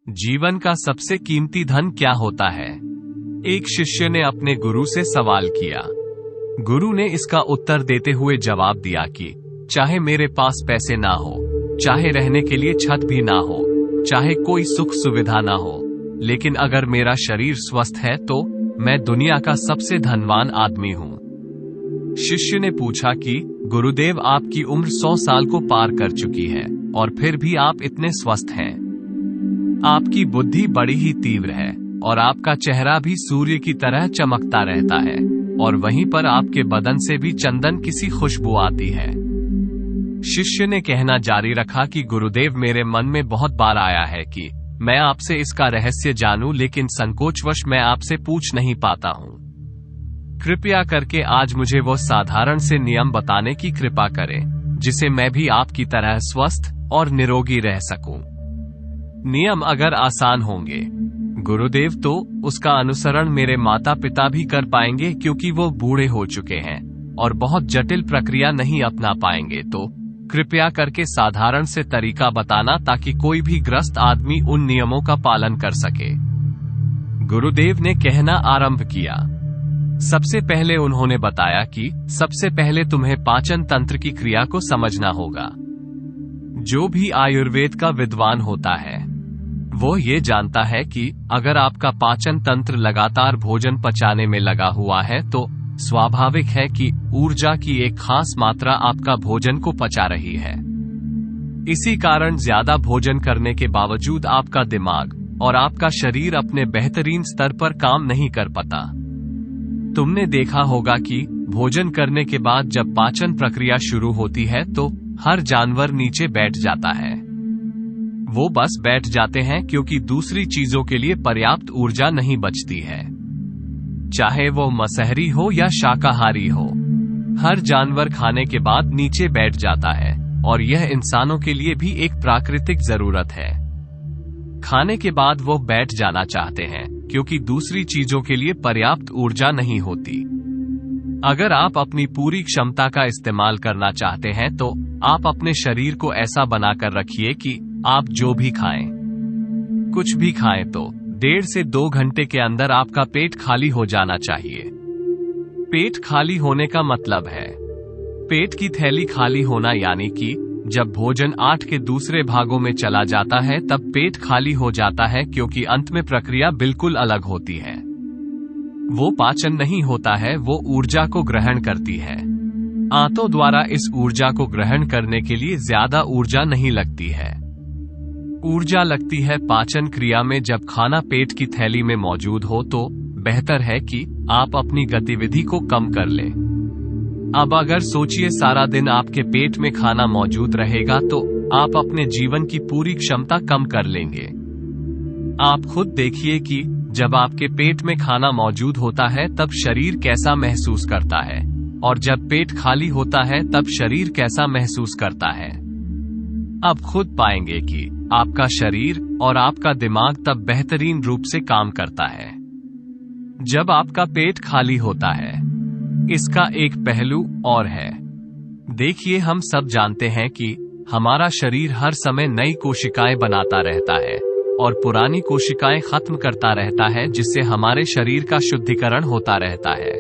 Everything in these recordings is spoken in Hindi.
जीवन का सबसे कीमती धन क्या होता है? एक शिष्य ने अपने गुरु से सवाल किया। गुरु ने इसका उत्तर देते हुए जवाब दिया कि चाहे मेरे पास पैसे ना हो, चाहे रहने के लिए छत भी ना हो, चाहे कोई सुख सुविधा ना हो, लेकिन अगर मेरा शरीर स्वस्थ है तो मैं दुनिया का सबसे धनवान आदमी हूँ। शिष्य ने पूछा कि गुरुदेव, आपकी उम्र 100 साल को पार कर चुकी है और फिर भी आप इतने स्वस्थ हैं। आपकी बुद्धि बड़ी ही तीव्र है और आपका चेहरा भी सूर्य की तरह चमकता रहता है, और वहीं पर आपके बदन से भी चंदन की खुशबू आती है। शिष्य ने कहना जारी रखा कि गुरुदेव, मेरे मन में बहुत बार आया है कि मैं आपसे इसका रहस्य जानूं, लेकिन संकोचवश मैं आपसे पूछ नहीं पाता हूँ। कृपया करके आज मुझे वो साधारण से नियम बताने की कृपा करें जिसे मैं भी आपकी तरह स्वस्थ और निरोगी रह सकूं। नियम अगर आसान होंगे गुरुदेव, तो उसका अनुसरण मेरे माता पिता भी कर पाएंगे, क्योंकि वो बूढ़े हो चुके हैं और बहुत जटिल प्रक्रिया नहीं अपना पाएंगे। तो कृपया करके साधारण से तरीका बताना ताकि कोई भी ग्रस्त आदमी उन नियमों का पालन कर सके। गुरुदेव ने कहना आरंभ किया। सबसे पहले उन्होंने बताया कि सबसे पहले तुम्हें पाचन तंत्र की क्रिया को समझना होगा। जो भी आयुर्वेद का विद्वान होता है वो ये जानता है कि अगर आपका पाचन तंत्र लगातार भोजन पचाने में लगा हुआ है तो स्वाभाविक है कि ऊर्जा की एक खास मात्रा आपका भोजन को पचा रही है। इसी कारण ज्यादा भोजन करने के बावजूद आपका दिमाग और आपका शरीर अपने बेहतरीन स्तर पर काम नहीं कर पाता। तुमने देखा होगा कि भोजन करने के बाद जब पाचन प्रक्रिया शुरू होती है तो हर जानवर नीचे बैठ जाता है। वो बस बैठ जाते हैं क्योंकि दूसरी चीजों के लिए पर्याप्त ऊर्जा नहीं बचती है, चाहे वो मांसाहारी हो या शाकाहारी हो। हर जानवर खाने के बाद नीचे बैठ जाता है और यह इंसानों के लिए भी एक प्राकृतिक जरूरत है। खाने के बाद वो बैठ जाना चाहते हैं क्योंकि दूसरी चीजों के लिए पर्याप्त ऊर्जा नहीं होती। अगर आप अपनी पूरी क्षमता का इस्तेमाल करना चाहते हैं तो आप अपने शरीर को ऐसा बनाकर रखिए कि आप जो भी खाएं, कुछ भी खाएं, तो 1.5 से 2 घंटे के अंदर आपका पेट खाली हो जाना चाहिए। पेट खाली होने का मतलब है पेट की थैली खाली होना, यानी कि जब भोजन 8 के दूसरे भागों में चला जाता है तब पेट खाली हो जाता है, क्योंकि अंत में प्रक्रिया बिल्कुल अलग होती है। वो पाचन नहीं होता है, वो ऊर्जा को ग्रहण करती है। आंतों द्वारा इस ऊर्जा को ग्रहण करने के लिए ज्यादा ऊर्जा नहीं लगती है। ऊर्जा लगती है पाचन क्रिया में जब खाना पेट की थैली में मौजूद हो, तो बेहतर है कि आप अपनी गतिविधि को कम कर लें। अब अगर सोचिए सारा दिन आपके पेट में खाना मौजूद रहेगा तो आप अपने जीवन की पूरी क्षमता कम कर लेंगे। आप खुद देखिए कि जब आपके पेट में खाना मौजूद होता है तब शरीर कैसा महसूस करता है, और जब पेट खाली होता है तब शरीर कैसा महसूस करता है। अब खुद पाएंगे कि आपका शरीर और आपका दिमाग तब बेहतरीन रूप से काम करता है जब आपका पेट खाली होता है। इसका एक पहलू और है। देखिए, हम सब जानते हैं कि हमारा शरीर हर समय नई कोशिकाएं बनाता रहता है और पुरानी कोशिकाएं खत्म करता रहता है, जिससे हमारे शरीर का शुद्धिकरण होता रहता है।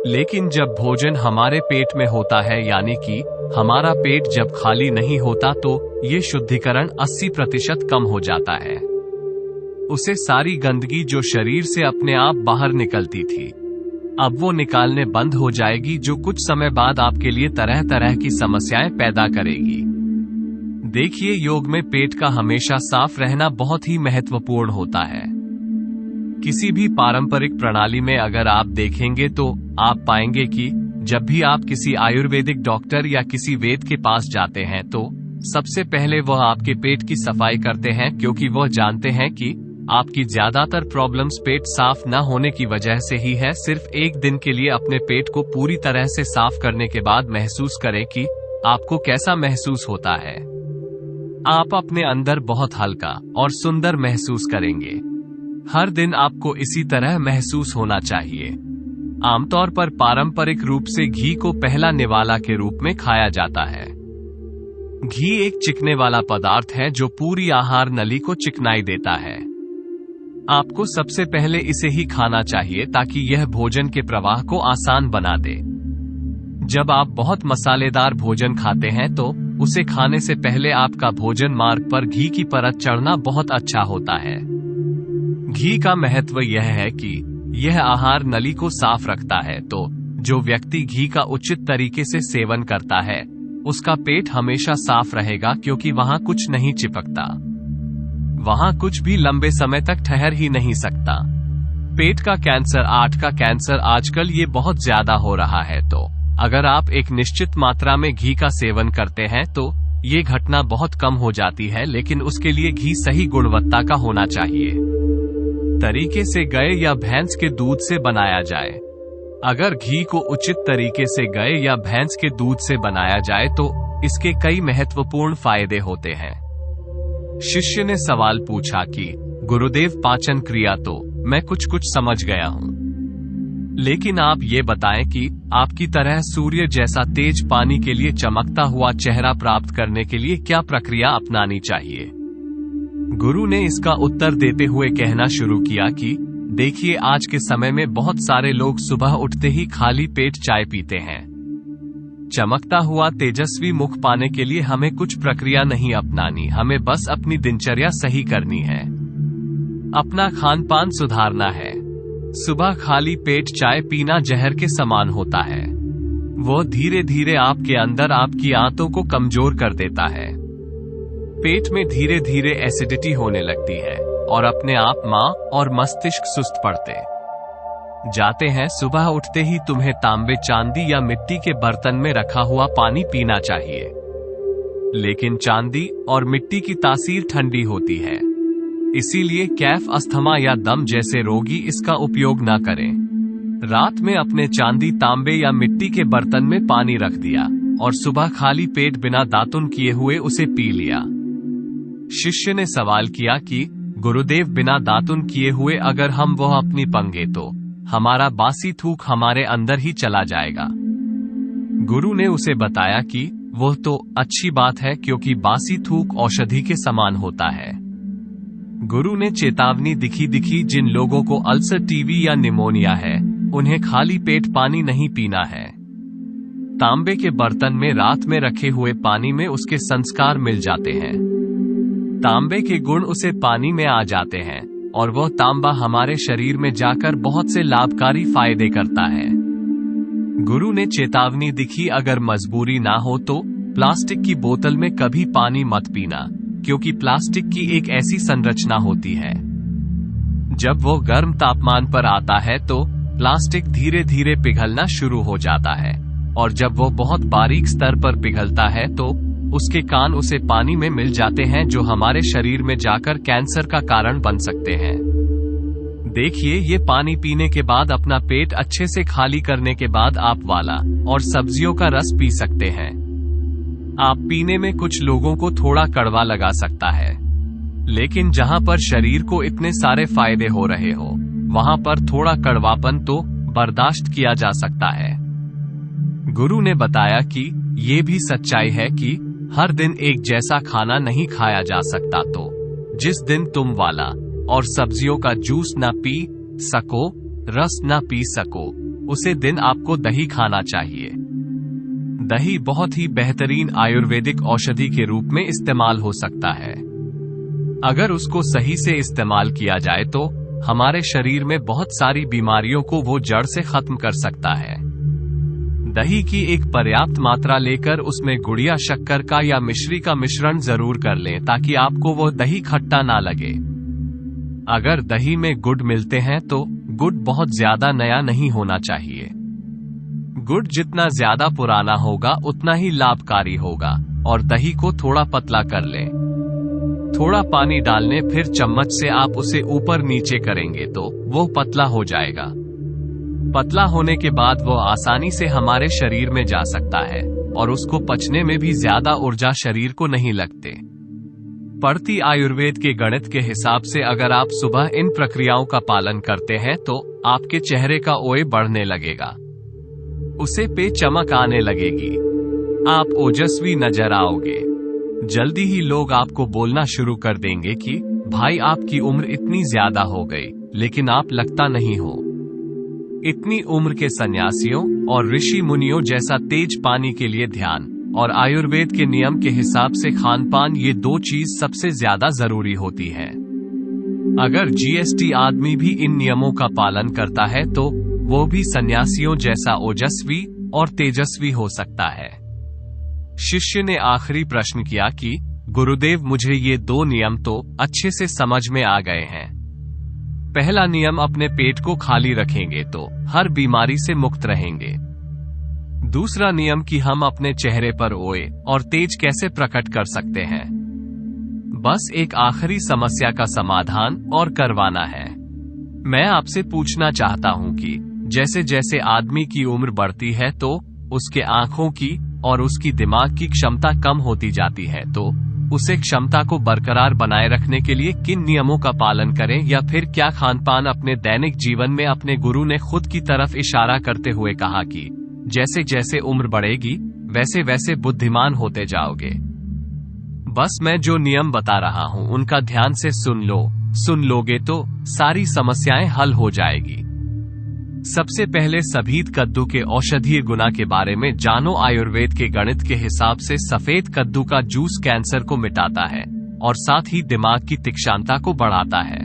लेकिन जब भोजन हमारे पेट में होता है, यानी कि हमारा पेट जब खाली नहीं होता, तो ये शुद्धिकरण 80% कम हो जाता है। उसे सारी गंदगी जो शरीर से अपने आप बाहर निकलती थी, अब वो निकालने बंद हो जाएगी, जो कुछ समय बाद आपके लिए तरह तरह की समस्याएं पैदा करेगी। देखिए, योग में पेट का हमेशा साफ रहना बहुत ही महत्वपूर्ण होता है। किसी भी पारंपरिक प्रणाली में अगर आप देखेंगे तो आप पाएंगे कि जब भी आप किसी आयुर्वेदिक डॉक्टर या किसी वेद के पास जाते हैं तो सबसे पहले वह आपके पेट की सफाई करते हैं, क्योंकि वह जानते हैं कि आपकी ज्यादातर प्रॉब्लम्स पेट साफ न होने की वजह से ही है। सिर्फ एक दिन के लिए अपने पेट को पूरी तरह से साफ करने के बाद महसूस करें कि आपको कैसा महसूस होता है। आप अपने अंदर बहुत हल्का और सुंदर महसूस करेंगे। हर दिन आपको इसी तरह महसूस होना चाहिए। आमतौर पर पारंपरिक रूप से घी को पहला निवाला के रूप में खाया जाता है। घी एक चिकने वाला पदार्थ है जो पूरी आहार नली को चिकनाई देता है। आपको सबसे पहले इसे ही खाना चाहिए ताकि यह भोजन के प्रवाह को आसान बना दे। जब आप बहुत मसालेदार भोजन खाते हैं तो उसे खाने से पहले आपका भोजन मार्ग पर घी की परत चढ़ना बहुत अच्छा होता है। घी का महत्व यह है कि यह आहार नली को साफ रखता है, तो जो व्यक्ति घी का उचित तरीके से सेवन करता है उसका पेट हमेशा साफ रहेगा, क्योंकि वहां कुछ नहीं चिपकता, वहां कुछ भी लंबे समय तक ठहर ही नहीं सकता। पेट का कैंसर, आंत का कैंसर आजकल ये बहुत ज्यादा हो रहा है, तो अगर आप एक निश्चित मात्रा में घी का सेवन करते हैं तो ये घटना बहुत कम हो जाती है, लेकिन उसके लिए घी सही गुणवत्ता का होना चाहिए। तरीके से गाय या भैंस के दूध से बनाया जाए। अगर घी को उचित तरीके से गाय या भैंस के दूध से बनाया जाए तो इसके कई महत्वपूर्ण फायदे होते हैं। शिष्य ने सवाल पूछा कि गुरुदेव, पाचन क्रिया तो मैं कुछ समझ गया हूँ, लेकिन आप ये बताएं कि आपकी तरह सूर्य जैसा तेज पानी के लिए चमकता हुआ चेहरा प्राप्त करने के लिए क्या प्रक्रिया अपनानी चाहिए। गुरु ने इसका उत्तर देते हुए कहना शुरू किया कि देखिए, आज के समय में बहुत सारे लोग सुबह उठते ही खाली पेट चाय पीते हैं। चमकता हुआ तेजस्वी मुख पाने के लिए हमें कुछ प्रक्रिया नहीं अपनानी, हमें बस अपनी दिनचर्या सही करनी है, अपना खान पान सुधारना है। सुबह खाली पेट चाय पीना जहर के समान होता है। वो धीरे धीरे आपके अंदर आपकी आंतों को कमजोर कर देता है। पेट में धीरे धीरे एसिडिटी होने लगती है और अपने आप मां और मस्तिष्क सुस्त पड़ते जाते हैं। सुबह उठते ही तुम्हें तांबे, चांदी या मिट्टी के बर्तन में रखा हुआ पानी पीना चाहिए, लेकिन चांदी और मिट्टी की तासीर ठंडी होती है, इसीलिए कैफ, अस्थमा या दम जैसे रोगी इसका उपयोग न करें। रात में अपने चांदी, तांबे या मिट्टी के बर्तन में पानी रख दिया और सुबह खाली पेट बिना दातुन किए हुए उसे पी लिया। शिष्य ने सवाल किया कि गुरुदेव, बिना दातुन किए हुए अगर हम वह अपनी पंगे तो हमारा बासी थूक हमारे अंदर ही चला जाएगा। गुरु ने उसे बताया कि वह तो अच्छी बात है, क्योंकि बासी थूक औषधि के समान होता है। गुरु ने चेतावनी दिखी जिन लोगों को अल्सर, टीबी या निमोनिया है उन्हें खाली पेट पानी नहीं पीना है। तांबे के बर्तन में रात में रखे हुए पानी में उसके संस्कार मिल जाते हैं, तांबे के गुण उसे पानी में आ जाते हैं और वह तांबा हमारे शरीर में जाकर बहुत से लाभकारी फायदे करता है। गुरु ने चेतावनी दिखी, अगर मजबूरी ना हो तो प्लास्टिक की बोतल में कभी पानी मत पीना, क्योंकि प्लास्टिक की एक ऐसी संरचना होती है, जब वो गर्म तापमान पर आता है तो प्लास्टिक धीरे धीरे पिघलना शुरू हो जाता है, और जब वो बहुत बारीक स्तर पर पिघलता है तो उसके कान उसे पानी में मिल जाते हैं, जो हमारे शरीर में जाकर कैंसर का कारण बन सकते हैं। देखिए, ये पानी पीने के बाद अपना पेट अच्छे से खाली करने के बाद आप वाला और सब्जियों का रस पी सकते हैं। आप पीने में कुछ लोगों को थोड़ा कड़वा लगा सकता है, लेकिन जहां पर शरीर को इतने सारे फायदे हो रहे हो वहां पर थोड़ा कड़वापन तो बर्दाश्त किया जा सकता है। गुरु ने बताया कि ये भी सच्चाई है कि हर दिन एक जैसा खाना नहीं खाया जा सकता, तो जिस दिन तुम वाला और सब्जियों का जूस ना पी सको, रस ना पी सको, उसे दिन आपको दही खाना चाहिए। दही बहुत ही बेहतरीन आयुर्वेदिक औषधि के रूप में इस्तेमाल हो सकता है। अगर उसको सही से इस्तेमाल किया जाए तो हमारे शरीर में बहुत सारी बीमारियों को वो जड़ से खत्म कर सकता है। दही की एक पर्याप्त मात्रा लेकर उसमें गुड़िया शक्कर का या मिश्री का मिश्रण जरूर कर लें, ताकि आपको वो दही खट्टा ना लगे। अगर दही में गुड़ मिलते हैं तो गुड़ बहुत ज्यादा नया नहीं होना चाहिए। गुड़ जितना ज्यादा पुराना होगा उतना ही लाभकारी होगा, और दही को थोड़ा पतला कर लें। थोड़ा पानी डालने फिर चम्मच से आप उसे ऊपर नीचे करेंगे तो वो पतला हो जाएगा। पतला होने के बाद वो आसानी से हमारे शरीर में जा सकता है और उसको पचने में भी ज्यादा ऊर्जा शरीर को नहीं लगते। पढ़ती आयुर्वेद के गणित के हिसाब से अगर आप सुबह इन प्रक्रियाओं का पालन करते हैं तो आपके चेहरे का ओए बढ़ने लगेगा, उसे पे चमक आने लगेगी, आप ओजस्वी नजर आओगे। जल्दी ही लोग आपको बोलना शुरू कर देंगे कि भाई आपकी उम्र इतनी ज्यादा हो गई, लेकिन आप लगता नहीं हो। इतनी उम्र के सन्यासियों और ऋषि मुनियों जैसा तेज पानी के लिए ध्यान और आयुर्वेद के नियम के हिसाब से खानपान, ये दो चीज सबसे ज्यादा जरूरी होती है। अगर जीएसटी आदमी भी इन नियमों का पालन करता है तो वो भी सन्यासियों जैसा ओजस्वी और तेजस्वी हो सकता है। शिष्य ने आखिरी प्रश्न किया कि गुरुदेव, मुझे ये दो नियम तो अच्छे से समझ में आ गए हैं। पहला नियम, अपने पेट को खाली रखेंगे तो हर बीमारी से मुक्त रहेंगे। दूसरा नियम कि हम अपने चेहरे पर ओए और तेज कैसे प्रकट कर सकते हैं। बस एक आखिरी समस्या का समाधान और करवाना है। मैं आपसे पूछना चाहता हूं कि जैसे जैसे आदमी की उम्र बढ़ती है तो उसके आंखों की और उसकी दिमाग की क्षमता कम होती जाती है, तो उसे क्षमता को बरकरार बनाए रखने के लिए किन नियमों का पालन करें, या फिर क्या खानपान अपने दैनिक जीवन में। अपने गुरु ने खुद की तरफ इशारा करते हुए कहा कि जैसे जैसे उम्र बढ़ेगी वैसे वैसे बुद्धिमान होते जाओगे। बस मैं जो नियम बता रहा हूं उनका ध्यान से सुन लोगे तो सारी समस्याएं हल हो जाएगी। सबसे पहले सफेद कद्दू के औषधीय गुना के बारे में जानो। आयुर्वेद के गणित के हिसाब से सफेद कद्दू का जूस कैंसर को मिटाता है और साथ ही दिमाग की तीक्ष्णता को बढ़ाता है।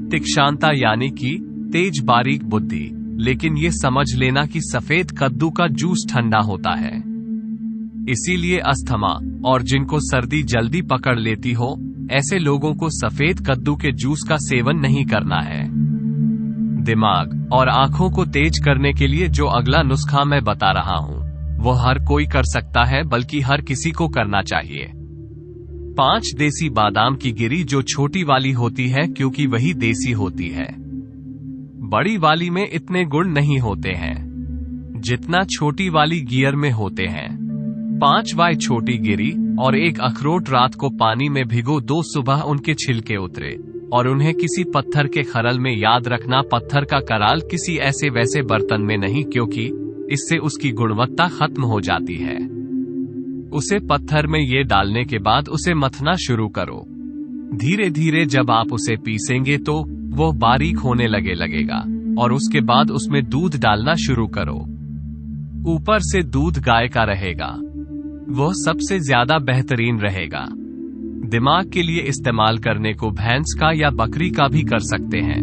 तीक्ष्णता यानी कि तेज बारीक बुद्धि, लेकिन ये समझ लेना कि सफेद कद्दू का जूस ठंडा होता है, इसीलिए अस्थमा और जिनको सर्दी जल्दी पकड़ लेती हो ऐसे लोगों को सफेद कद्दू के जूस का सेवन नहीं करना है। दिमाग और आंखों को तेज करने के लिए जो अगला नुस्खा मैं बता रहा हूं वो हर कोई कर सकता है, बल्कि हर किसी को करना चाहिए। 5 देसी बादाम की गिरी, जो छोटी वाली होती है क्योंकि वही देसी होती है। बड़ी वाली में इतने गुण नहीं होते हैं जितना छोटी वाली गियर में होते हैं। 5 वाई छोटी गिरी और 1 अखरोट रात को पानी में भिगो दो, सुबह उनके छिलके उतरे और उन्हें किसी पत्थर के खरल में। याद रखना, पत्थर का कराल किसी ऐसे वैसे बर्तन में नहीं, क्योंकि इससे उसकी गुणवत्ता खत्म हो जाती है। उसे पत्थर में ये डालने के बाद उसे मथना शुरू करो। धीरे धीरे जब आप उसे पीसेंगे तो वो बारीक होने लगेगा और उसके बाद उसमें दूध डालना शुरू करो। ऊपर से दूध गाय का रहेगा, वह सबसे ज्यादा बेहतरीन रहेगा। दिमाग के लिए इस्तेमाल करने को भैंस का या बकरी का भी कर सकते हैं,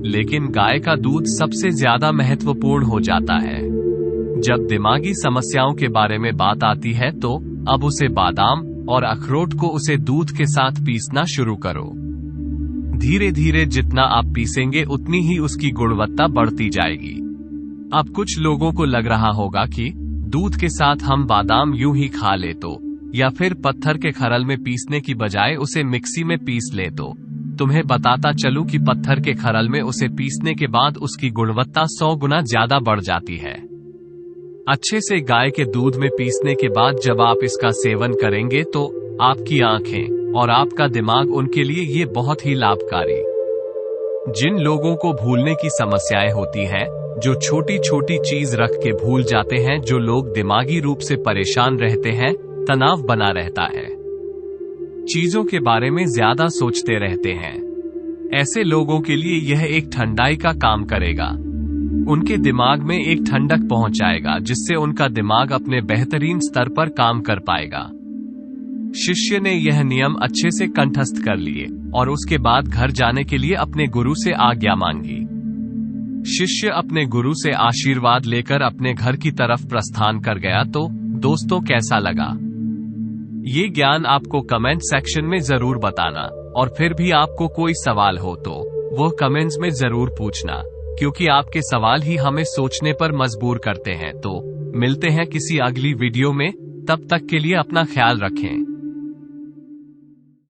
लेकिन गाय का दूध सबसे ज्यादा महत्वपूर्ण हो जाता है। जब दिमागी समस्याओं के बारे में बात आती है तो अब उसे बादाम और अखरोट को उसे दूध के साथ पीसना शुरू करो। धीरे धीरे जितना आप पीसेंगे उतनी ही उसकी गुणवत्ता बढ़ती जाएगी। अब कुछ लोगों को लग रहा होगा कि दूध के साथ हम बादाम यूं ही खा ले तो, या फिर पत्थर के खरल में पीसने की बजाय उसे मिक्सी में पीस ले तो। तुम्हें बताता चलूं कि पत्थर के खरल में उसे पीसने के बाद उसकी गुणवत्ता 100 गुना ज्यादा बढ़ जाती है। अच्छे से गाय के दूध में पीसने के बाद जब आप इसका सेवन करेंगे तो आपकी आंखें और आपका दिमाग, उनके लिए ये बहुत ही लाभकारी। जिन लोगों को भूलने की समस्याएं होती हैं, जो छोटी छोटी चीज रख के भूल जाते हैं, जो लोग दिमागी रूप से परेशान रहते हैं, तनाव बना रहता है, चीजों के बारे में ज्यादा सोचते रहते हैं, ऐसे लोगों के लिए यह एक ठंडाई का काम करेगा। उनके दिमाग में एक ठंडक पहुंचाएगा जिससे उनका दिमाग अपने बेहतरीन स्तर पर काम कर पाएगा। शिष्य ने यह नियम अच्छे से कंठस्थ कर लिए और उसके बाद घर जाने के लिए अपने गुरु से आज्ञा मांगी। शिष्य अपने गुरु से आशीर्वाद लेकर अपने घर की तरफ प्रस्थान कर गया। तो दोस्तों, कैसा लगा ये ज्ञान? आपको कमेंट सेक्शन में जरूर बताना, और फिर भी आपको कोई सवाल हो तो वो कमेंट्स में जरूर पूछना, क्योंकि आपके सवाल ही हमें सोचने पर मजबूर करते हैं। तो मिलते हैं किसी अगली वीडियो में, तब तक के लिए अपना ख्याल रखें।